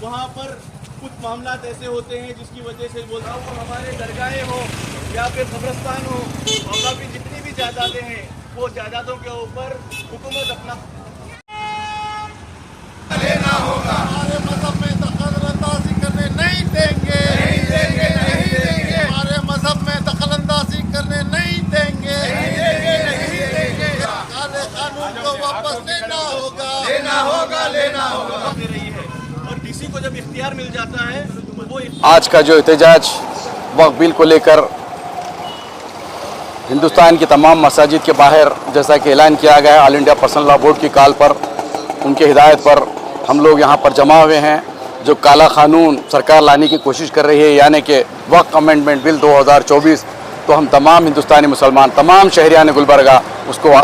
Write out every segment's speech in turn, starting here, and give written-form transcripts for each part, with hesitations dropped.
वहाँ पर कुछ मामलात ऐसे होते हैं जिसकी वजह से बोलता हूँ हमारे दरगाहें हो या फिर कब्रस्तान हो और काफ़ी जितनी भी जायदादें हैं वो जायदादों के ऊपर हुकूमत अपना लेना होगा। हमारे मजहब में दखल-अंदाजी करने नहीं देंगे, हमारे मजहब में दखल-अंदाजी करने नहीं देंगे। काले कानून को वापस लेना होगा। दे रही है और डीसी को जब इख्तियार मिल जाता है तो वो आज का जो एहतजाज वक्फ बिल को लेकर हिंदुस्तान की तमाम मसाजिद के बाहर जैसा कि ऐलान किया गया है all India personal law board की कॉल पर, उनके हिदायत पर हम लोग यहाँ पर जमा हुए हैं। जो काला कानून सरकार लाने की कोशिश कर रही है यानी कि वक्फ अमेंडमेंट बिल 2024, तो हम तमाम हिंदुस्तानी मुसलमान, तमाम शहरियान गुलबर्गा उसको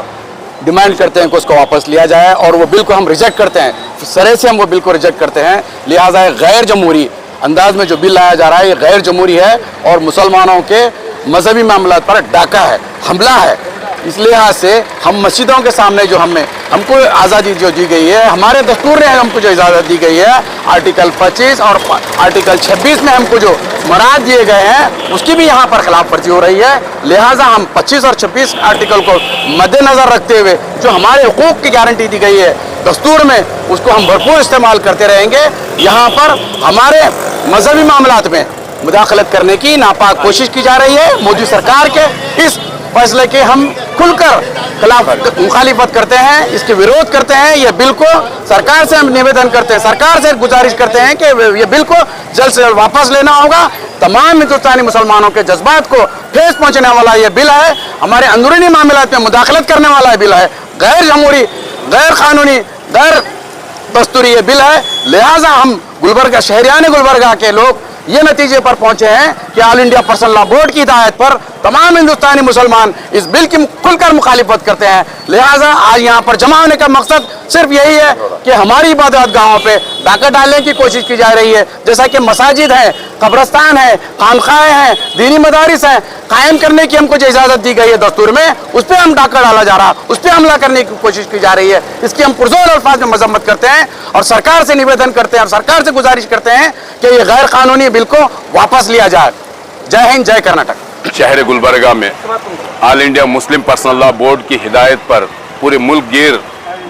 डिमांड करते हैं कि उसको वापस लिया जाए और वो बिल को हम रिजेक्ट करते हैं, सरे से हम वो बिल को रिजेक्ट करते हैं। लिहाजा गैर जमहूरी अंदाज में जो बिल लाया जा रहा है ये गैर जमहूरी है और मुसलमानों के मजहबी मामला पर डाका है, हमला है। इस लिहाज से हम मस्जिदों के सामने जो हमको आज़ादी जो दी गई है, हमारे दस्तूर ने हमको जो इजाज़त दी गई है आर्टिकल 25 और आर्टिकल 26 में हमको जो मराद दिए गए हैं उसकी भी यहाँ पर खिलाफ वर्जी हो रही है। लिहाजा हम 25 और 26 आर्टिकल को मद्देनज़र रखते हुए जो हमारे हुकूक की गारंटी दी गई है दस्तूर में उसको हम भरपूर इस्तेमाल करते रहेंगे। यहाँ पर हमारे मजहबी मामलात में मुदाखलत करने की नापाक कोशिश की जा रही है। मोदी सरकार के इस फैसले के हम खुलकर खिलाफ मुखालिफत करते हैं, इसके विरोध करते हैं। ये बिल को सरकार से हम निवेदन करते हैं, सरकार से गुजारिश करते हैं कि ये बिल को जल्द से जल्द वापस लेना होगा। तमाम हिंदुस्तानी मुसलमानों के जज्बात को ठेस पहुंचने वाला ये बिल है, हमारे अंदरूनी मामलात में मुदाखलत करने वाला ये बिल है, गैर जमहूरी, गैर कानूनी, गैर दस्तूरी ये बिल है। लिहाजा हम गुलबर्गा, शहरियान गुलबर्गा के लोग ये नतीजे पर पहुंचे हैं कि all India personal law board की हिदायत पर तमाम हिंदुस्तानी मुसलमान इस बिल की खुलकर मुखालिफत करते हैं। लिहाजा आज यहाँ पर जमा होने का मकसद सिर्फ यही है कि हमारी इबादत गाहों पे डाका डालने की कोशिश की जा रही है। जैसा कि मसाजिद हैं, कब्रस्तान हैं, खानखाएँ हैं, दीनी मदारिस हैं, कायम करने की हमको जो इजाज़त दी गई है दस्तूर में, उस पर हम डाका डाला जा रहा, उस पर हमला करने की कोशिश की जा रही है। इसकी हम पुरजोर अल्फाज में मजम्मत करते हैं और सरकार से निवेदन करते हैं और सरकार से गुजारिश करते हैं कि ये गैर कानूनी बिल को वापस लिया जाए। जय हिंद, जय कर्नाटक। शहर गुलबर्गा में all India Muslim personal law board की हिदायत पर पूरे मुल्क गिर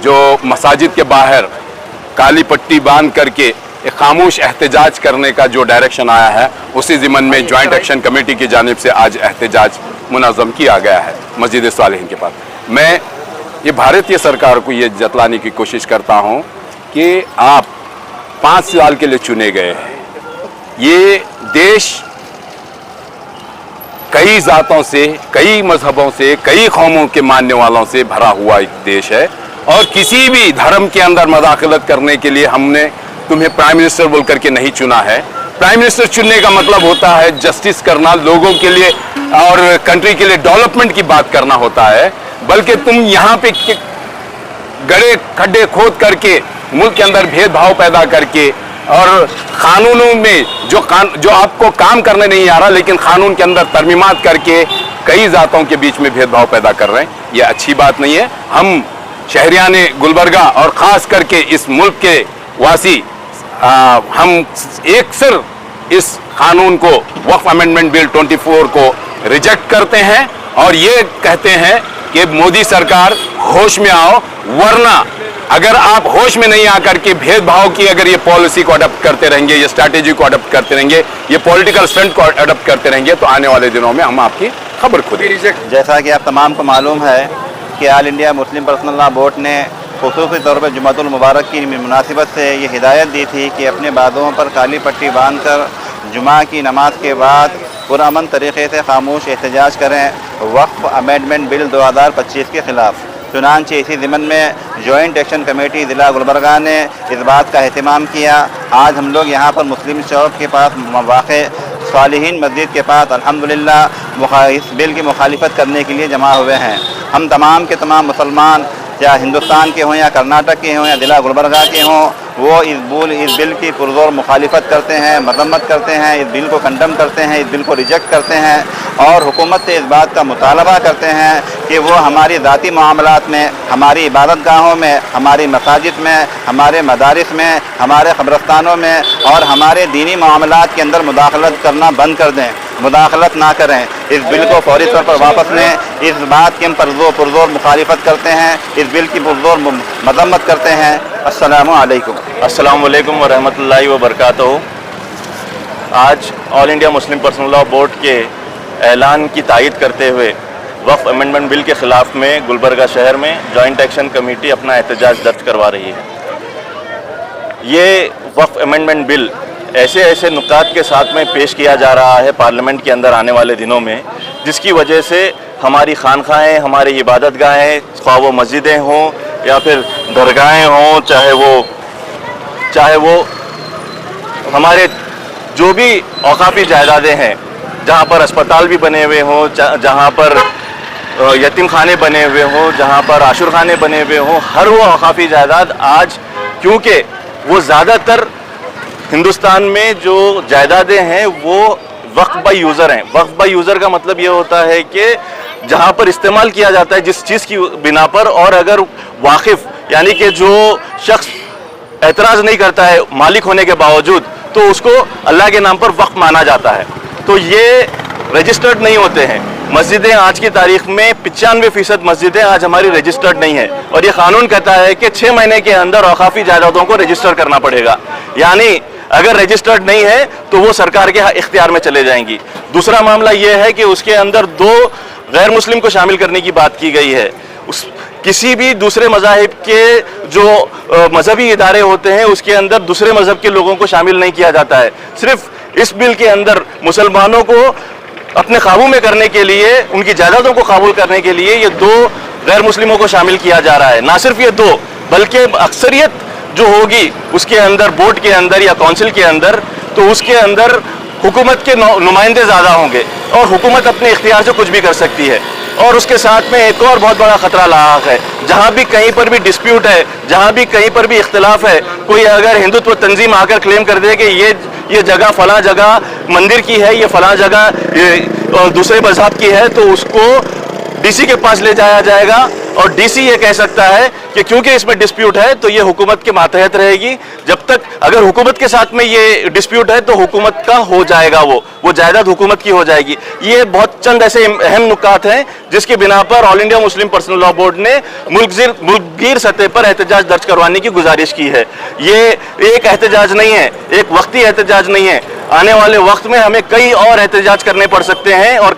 जो मसाजिद के बाहर काली पट्टी बांध करके एक खामोश एहतजाज करने का जो डायरेक्शन आया है, उसी ज़िमन में जॉइंट एक्शन कमेटी की जानिब से आज एहतजाज मुनज़्ज़म किया गया है मस्जिद सालिहीन के पास। मैं ये भारतीय सरकार को ये जतलाने की कोशिश करता हूँ कि आप 5 साल के लिए चुने गए हैं। ये देश कई ज़ातों से, कई मजहबों से, कई कौमों के मानने वालों से भरा हुआ एक देश है और किसी भी धर्म के अंदर मदाखलत करने के लिए हमने तुम्हें प्राइम मिनिस्टर बोल करके नहीं चुना है। प्राइम मिनिस्टर चुनने का मतलब होता है जस्टिस करना, लोगों के लिए और कंट्री के लिए डेवलपमेंट की बात करना होता है। बल्कि तुम यहाँ पे गड़े खड्डे खोद करके मुल्क के अंदर भेदभाव पैदा करके और कानूनों में जो आपको काम करने नहीं आ रहा लेकिन कानून के अंदर तरमीमात करके कई ज़ातों के बीच में भेदभाव पैदा कर रहे हैं, ये अच्छी बात नहीं है। हम शहरियान गुलबर्गा और ख़ास करके इस मुल्क के वासी हम एक सिर इस कानून को, वक्फ अमेंडमेंट बिल 24 को रिजेक्ट करते हैं और ये कहते हैं कि मोदी सरकार होश में आओ, वरना अगर आप होश में नहीं आकर के भेदभाव की अगर ये पॉलिसी को अडॉप्ट करते रहेंगे, ये स्ट्रैटेजी को अडॉप्ट करते रहेंगे, ये पॉलिटिकल स्टंट को अडॉप्ट करते रहेंगे तो आने वाले दिनों में हम आपकी खबर खुद रिजेक्ट। जैसा कि आप तमाम को मालूम है कि all India Muslim personal law board ने खुसूसी तौर पर जुमातुल मुबारक की मुनासिबत से ये हिदायत दी थी कि अपने बादों पर काली पट्टी बांध कर जुमा की नमाज के बाद पुरअमन तरीक़े से खामोश एहतजाज करें वक्फ अमेंडमेंट बिल 2025 के ख़िलाफ़। चुनांचे इसी ज़िमन में जॉइंट एक्शन कमेटी ज़िला गुलबर्गा ने इस बात का एहतमाम किया। आज हम लोग यहाँ पर मुस्लिम चौक के पास वाक़े सालिहीन मस्जिद के पास अल्हम्दुलिल्लाह इस बिल की मुखालिफत करने के लिए जमा हुए हैं। हम तमाम के तमाम मुसलमान, चाहे हिंदुस्तान के हों या कर्नाटक के हों या ज़िला गुलबर्गा के हों, वो इस बिल की पुरज़ोर मुखालिफत करते हैं, मरम्मत करते हैं, इस बिल को कंडम करते हैं, इस बिल को रिजेक्ट करते हैं और हुकूमत से इस बात का मुतालबा करते हैं کہ وہ ہماری ذاتی معاملات میں، ہماری عبادت گاہوں میں، ہماری مساجد میں، ہمارے مدارس میں، ہمارے قبرستانوں میں اور ہمارے دینی معاملات کے اندر مداخلت کرنا بند کر دیں، مداخلت نہ کریں۔ اس بل کو فوری طور پر واپس لیں۔ اس بات کی ہم پرزور مخالفت کرتے ہیں، اس بل کی پرزور مذمت کرتے ہیں۔ السلام علیکم۔ السلام علیکم ورحمۃ اللہ وبرکاتہ۔ آج All India Muslim Personal Law Board کے اعلان کی تائید کرتے ہوئے وقف امینڈمنٹ بل کے خلاف میں گلبرگہ شہر میں جوائنٹ ایکشن کمیٹی اپنا احتجاج درج کروا رہی ہے۔ یہ وقف امینڈمنٹ بل ایسے نکات کے ساتھ میں پیش کیا جا رہا ہے پارلیمنٹ کے اندر آنے والے دنوں میں، جس کی وجہ سے ہماری خانقاہیں، ہماری عبادت گاہیں، خواہ وہ مسجدیں ہوں یا پھر درگاہیں ہوں، چاہے وہ ہمارے جو بھی اوقافی جائیدادیں ہیں، جہاں پر اسپتال بھی بنے ہوئے ہوں، جہاں پر یتیم خانے بنے ہوئے ہوں، جہاں پر عاشور خانے بنے ہوئے ہوں، ہر وہ اوقافی جائیداد آج، کیونکہ وہ زیادہ تر ہندوستان میں جو جائیدادیں ہیں وہ وقف بائی یوزر ہیں۔ وقف بائی یوزر کا مطلب یہ ہوتا ہے کہ جہاں پر استعمال کیا جاتا ہے جس چیز کی بنا پر، اور اگر واقف یعنی کہ جو شخص اعتراض نہیں کرتا ہے مالک ہونے کے باوجود، تو اس کو اللہ کے نام پر وقف مانا جاتا ہے، تو یہ رجسٹرڈ نہیں ہوتے ہیں۔ مسجدیں آج کی تاریخ میں 95% مسجدیں آج ہماری رجسٹرڈ نہیں ہیں، اور یہ قانون کہتا ہے کہ 6 مہینے کے اندر اوقافی جائیدادوں کو رجسٹر کرنا پڑے گا، یعنی اگر رجسٹرڈ نہیں ہے تو وہ سرکار کے اختیار میں چلے جائیں گی۔ دوسرا معاملہ یہ ہے کہ اس کے اندر 2 غیر مسلم کو شامل کرنے کی بات کی گئی ہے۔ کسی بھی دوسرے مذاہب کے جو مذہبی ادارے ہوتے ہیں اس کے اندر دوسرے مذہب کے لوگوں کو شامل نہیں کیا جاتا ہے۔ صرف اس بل کے اندر مسلمانوں کو اپنے قابو میں کرنے کے لیے، ان کی جائیدادوں کو قابو کرنے کے لیے یہ 2 غیر مسلموں کو شامل کیا جا رہا ہے۔ نہ صرف یہ 2 بلکہ اکثریت جو ہوگی اس کے اندر، بورڈ کے اندر یا کونسل کے اندر، تو اس کے اندر حکومت کے نمائندے زیادہ ہوں گے، اور حکومت اپنے اختیار سے کچھ بھی کر سکتی ہے۔ اور اس کے ساتھ میں ایک اور بہت بڑا خطرہ لاحق ہے، جہاں بھی کہیں پر بھی ڈسپیوٹ ہے، جہاں بھی کہیں پر بھی اختلاف ہے، کوئی اگر ہندوتو تنظیم آ کر کلیم کر دے کہ یہ جگہ فلاں جگہ مندر کی ہے، یہ فلاں جگہ دوسرے مذہب کی ہے، تو اس کو ڈی سی کے پاس لے جایا جائے گا، اور ڈی سی یہ کہہ سکتا ہے کہ کیونکہ اس میں ڈسپیوٹ ہے تو یہ حکومت کے ماتحت رہے گی۔ جب تک اگر حکومت کے ساتھ میں یہ ڈسپیوٹ ہے تو حکومت کا ہو جائے گا، وہ جائیداد حکومت کی ہو جائے گی۔ یہ بہت چند ایسے اہم نکات ہیں جس کی بنا پر All India Muslim Personal Law Board نے ملک گیر سطح پر احتجاج درج کروانے کی گزارش کی ہے۔ یہ ایک احتجاج نہیں ہے، ایک وقتی احتجاج نہیں ہے، آنے والے وقت میں ہمیں کئی اور احتجاج کرنے پڑ سکتے ہیں، اور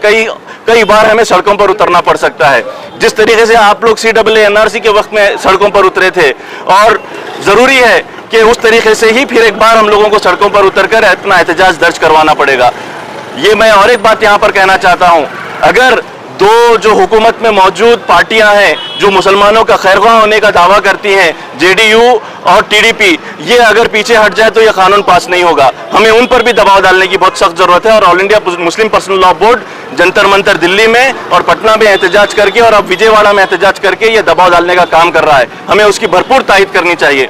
کئی بار ہمیں سڑکوں پر اترنا پڑ سکتا ہے۔ جس طریقے سے آپ لوگ CAA-NRC کے وقت میں سڑکوں پر اترے تھے، اور ضروری ہے کہ اس طریقے سے ہی پھر ایک بار ہم لوگوں کو سڑکوں پر اتر کر اپنا احتجاج درج کروانا پڑے گا۔ یہ میں اور ایک بات یہاں پر کہنا چاہتا ہوں، اگر 2 جو حکومت میں موجود پارٹیاں ہیں جو مسلمانوں کا خیرخواہ ہونے کا دعویٰ کرتی ہیں، JDU اور TDP، یہ اگر پیچھے ہٹ جائے تو یہ قانون پاس نہیں ہوگا۔ ہمیں ان پر بھی دباؤ ڈالنے کی بہت سخت ضرورت ہے، اور All India Muslim Personal Law Board Jantar Mantar Delhi میں اور پٹنہ میں احتجاج کر کے، اور اب وجے واڑہ میں احتجاج کر کے یہ دباؤ ڈالنے کا کام کر رہا ہے۔ ہمیں اس کی بھرپور تائید کرنی چاہیے۔